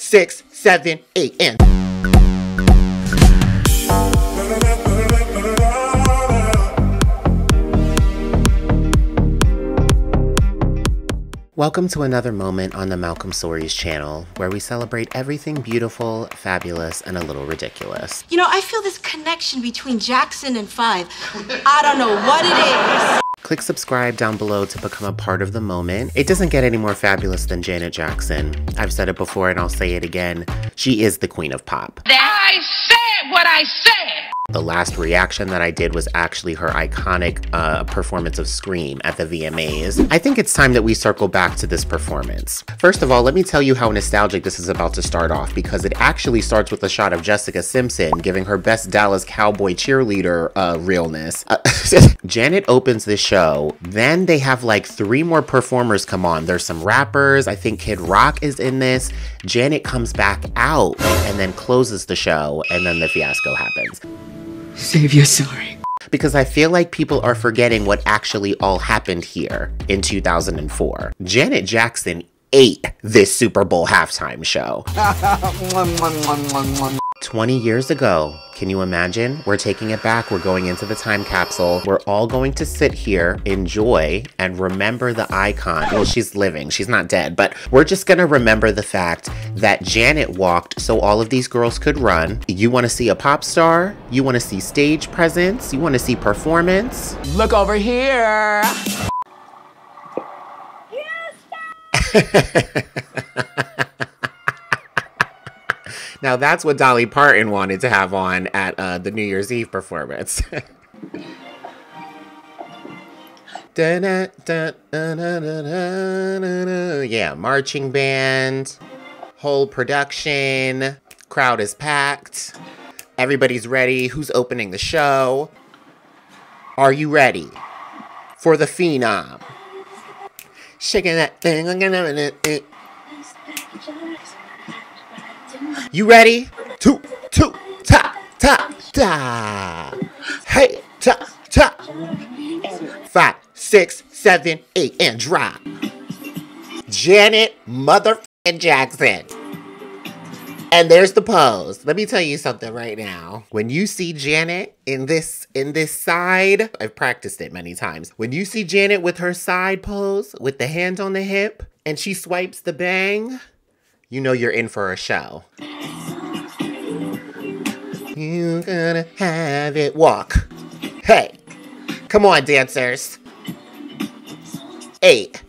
6, 7, 8, and... Welcome to another moment on the Malcolm Stories channel, where we celebrate everything beautiful, fabulous, and a little ridiculous. You know, I feel this connection between Jackson and Five. I don't know what it is. Click subscribe down below to become a part of the moment. It doesn't get any more fabulous than Janet Jackson. I've said it before and I'll say it again. She is the queen of pop. I said what I said! The last reaction that I did was actually her iconic performance of Scream at the VMAs. I think it's time that we circle back to this performance. First of all, let me tell you how nostalgic this is about to start off, because it actually starts with a shot of Jessica Simpson giving her best Dallas Cowboy cheerleader realness. Janet opens the show, then they have like 3 more performers come on. There's some rappers, I think Kid Rock is in this. Janet comes back out and then closes the show, and then the fiasco happens. Save your sorry. Because I feel like people are forgetting what actually all happened here in 2004. Janet Jackson ate this Super Bowl halftime show. 20 years ago, can you imagine? We're taking it back, we're going into the time capsule. We're all going to sit here, enjoy, and remember the icon. Well, she's living, she's not dead, but we're just gonna remember the fact that Janet walked so all of these girls could run. You wanna see a pop star? You wanna see stage presence? You wanna see performance? Look over here. Now that's what Dolly Parton wanted to have on at the New Year's Eve performance. Yeah, marching band, whole production, crowd is packed, everybody's ready. Who's opening the show? Are you ready for the Phenom? Shaking that thing. You ready? 2, 2, ta, ta, ta. Hey, ta, ta. 5, 6, 7, 8, and drop. Janet motherfucking Jackson. And there's the pose. Let me tell you something right now. When you see Janet in this side, I've practiced it many times. When you see Janet with her side pose, with the hand on the hip, and she swipes the bang, you know you're in for a show. You gotta have it walk. Hey, come on, dancers. 8.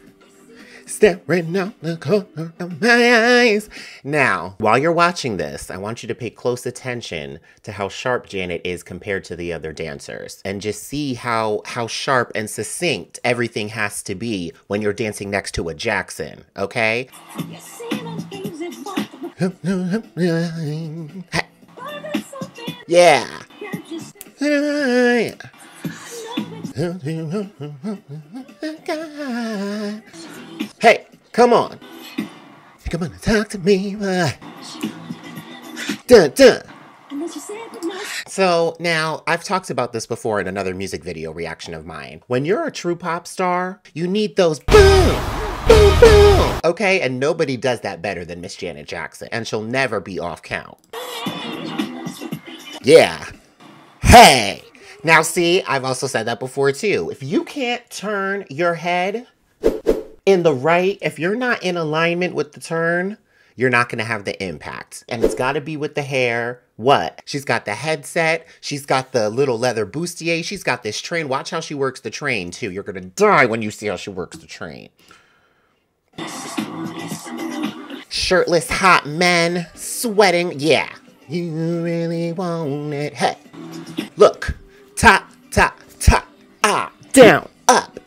Staring out the corner of my eyes. Now, while you're watching this, I want you to pay close attention to how sharp Janet is compared to the other dancers. And just see how sharp and succinct everything has to be when you're dancing next to a Jackson, okay? Yeah. Hey, come on. Come on and talk to me. Dun, dun. So now, I've talked about this before in another music video reaction of mine. When you're a true pop star, you need those boom, boom, boom. Okay, and nobody does that better than Miss Janet Jackson, and she'll never be off count. Yeah. Hey. Now see, I've also said that before too. If you can't turn your head in the right, if you're not in alignment with the turn, you're not gonna have the impact. And it's gotta be with the hair. What? She's got the headset. She's got the little leather bustier. She's got this train. Watch how she works the train too. You're gonna die when you see how she works the train. Shirtless hot men, sweating. Yeah. You really want it. Hey. Look. Top, top, top, down, up.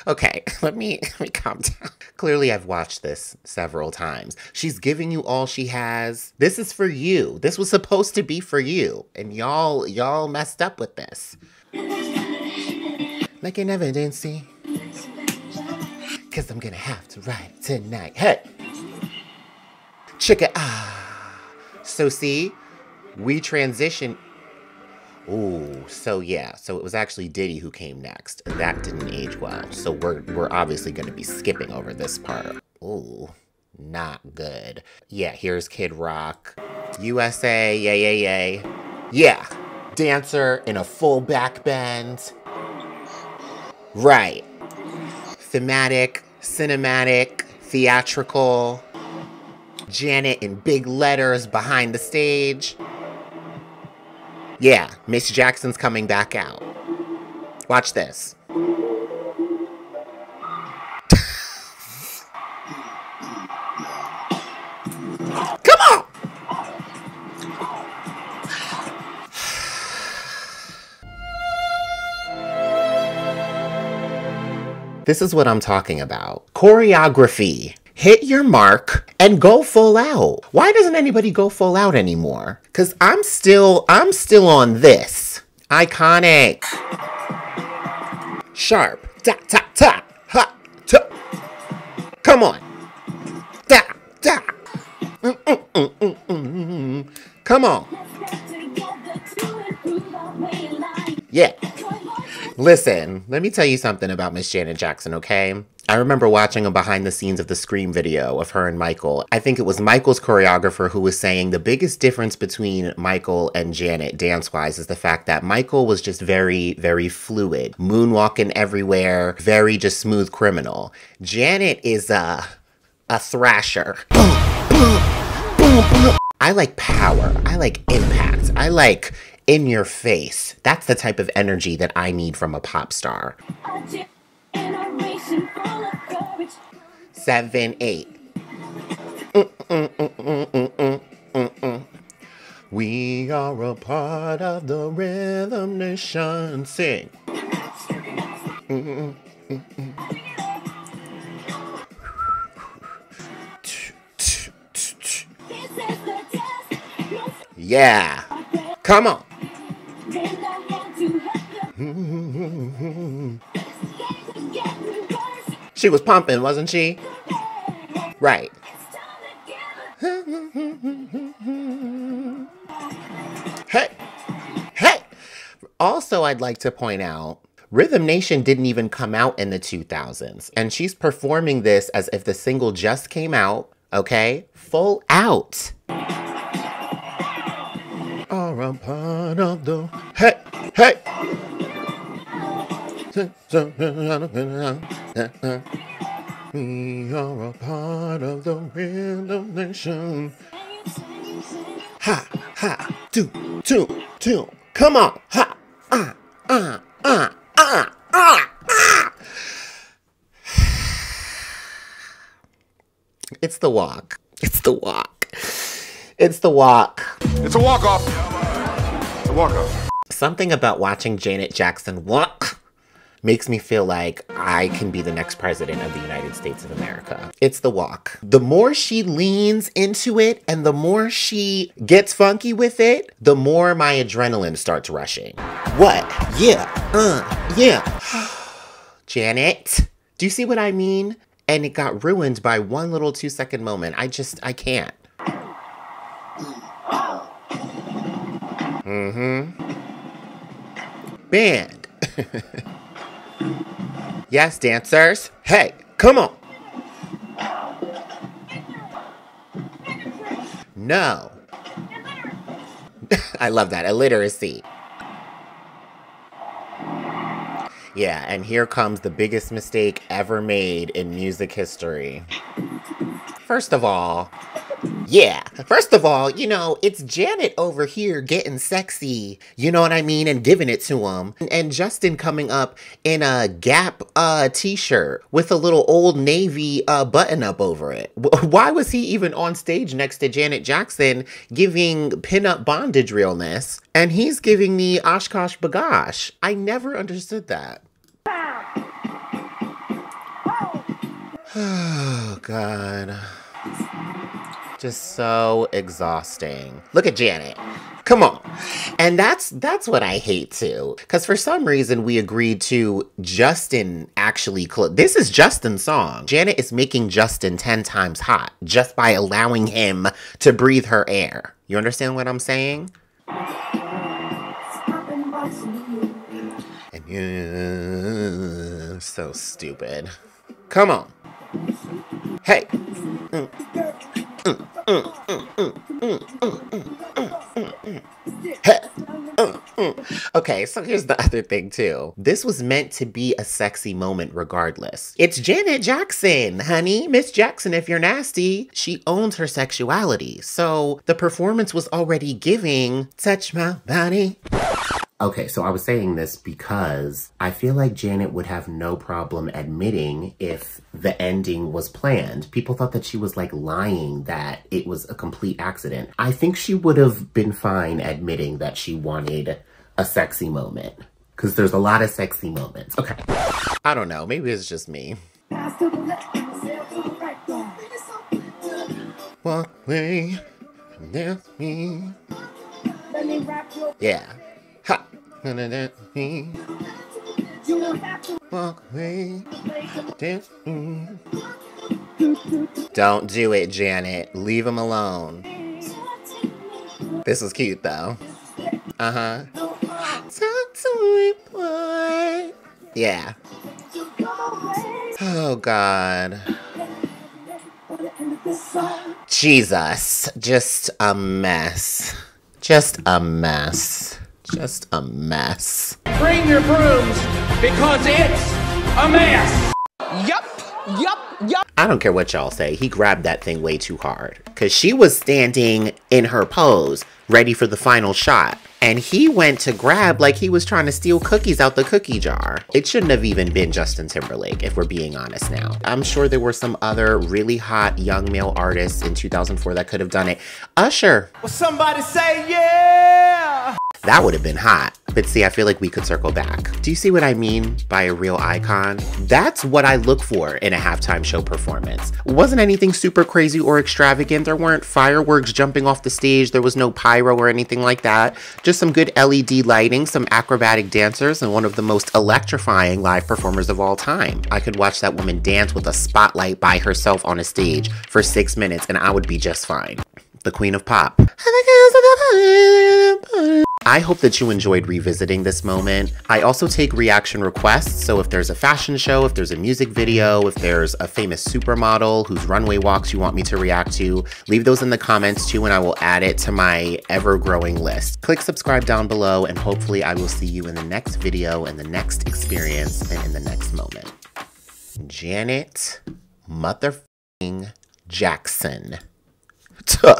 Okay, let me calm down. Clearly, I've watched this several times. She's giving you all she has. This is for you. This was supposed to be for you. And y'all messed up with this. Like an evidency. Cause I'm gonna have to write it tonight. Hey. Chicka, So see? We transition. Ooh, so yeah. So it was actually Diddy who came next. That didn't age well. So we're obviously going to be skipping over this part. Ooh. Not good. Yeah, here's Kid Rock. USA, yay, yay, yay. Yeah, dancer in a full back bend. Right. Thematic, cinematic, theatrical. Janet in big letters behind the stage. Yeah, Miss Jackson's coming back out. Watch this. Come on! This is what I'm talking about. Choreography. Hit your mark and go full out. Why doesn't anybody go full out anymore? Cause I'm still on this. Iconic. Sharp. Ta ta ta. Ha ta. Come on. Ta ta. Come on. Yeah. Listen, let me tell you something about Miss Janet Jackson, okay? I remember watching a behind the scenes of the Scream video of her and Michael. I think it was Michael's choreographer who was saying the biggest difference between Michael and Janet dance-wise is the fact that Michael was just very, very fluid. Moonwalking everywhere, very just smooth criminal. Janet is a thrasher. I like power. I like impact. I like in your face. That's the type of energy that I need from a pop star. 7, 8. We are a part of the Rhythm Nation. Sing. Yeah. Come on. She was pumping, wasn't she? Right. Hey. Hey. Also, I'd like to point out, Rhythm Nation didn't even come out in the 2000s. And she's performing this as if the single just came out, okay? Full out. Are a part of the... Hey. Hey. We are a part of the Rhythm Nation. Ha, ha, do. Come on. Ha, It's the walk. It's the walk. It's the walk. It's a walk-off. It's a walk-off. Something about watching Janet Jackson walk makes me feel like I can be the next president of the United States of America. It's the walk. The more she leans into it and the more she gets funky with it, the more my adrenaline starts rushing. What? Yeah. Yeah. Janet, do you see what I mean? And it got ruined by one little 2-second moment. I can't. Band. Yes, dancers. Hey, come on. No. I love that. Illiteracy. Yeah, and here comes the biggest mistake ever made in music history. First of all, you know, it's Janet over here getting sexy, you know what I mean, and giving it to him. And Justin coming up in a Gap t-shirt with a little Old Navy button-up over it. Why was he even on stage next to Janet Jackson giving pinup bondage realness? And he's giving me Oshkosh Bagosh. I never understood that. Oh, God. Just so exhausting. Look at Janet. Come on. And that's what I hate too. Because for some reason we agreed to Justin actually... This is Justin's song. Janet is making Justin 10 times hot just by allowing him to breathe her air. You understand what I'm saying? And so stupid. Come on. Hey. Okay, so here's the other thing too. This was meant to be a sexy moment regardless. It's Janet Jackson, honey. Miss Jackson, if you're nasty. She owns her sexuality. So the performance was already giving, touch my body. Okay, so I was saying this because I feel like Janet would have no problem admitting if the ending was planned. People thought that she was like lying that it was a complete accident. I think she would have been fine admitting that she wanted a sexy moment because there's a lot of sexy moments. Okay, I don't know. Maybe it's just me. Walk away, dance me. Yeah. Ha! Walk away, dance. Don't do it, Janet. Leave him alone. This was cute, though. Uh-huh. Talk to me, boy. Yeah. Oh, God. Jesus. Just a mess. Just a mess. Just a mess. Bring your brooms because it's a mess. Yup. I don't care what y'all say. He grabbed that thing way too hard because she was standing in her pose ready for the final shot. And he went to grab like he was trying to steal cookies out the cookie jar. It shouldn't have even been Justin Timberlake, if we're being honest now. I'm sure there were some other really hot young male artists in 2004 that could have done it. Usher. Well, somebody say yeah. That would have been hot. But see, I feel like we could circle back. Do you see what I mean by a real icon? That's what I look for in a halftime show performance. It wasn't anything super crazy or extravagant. There weren't fireworks jumping off the stage. There was no pyro or anything like that. Just some good LED lighting, some acrobatic dancers, and one of the most electrifying live performers of all time. I could watch that woman dance with a spotlight by herself on a stage for 6 minutes and I would be just fine. The Queen of Pop. I hope that you enjoyed revisiting this moment. I also take reaction requests, so if there's a fashion show, if there's a music video, if there's a famous supermodel whose runway walks you want me to react to, leave those in the comments too and I will add it to my ever-growing list. Click subscribe down below and hopefully I will see you in the next video, in the next experience, and in the next moment. Janet motherfucking Jackson. Tuh.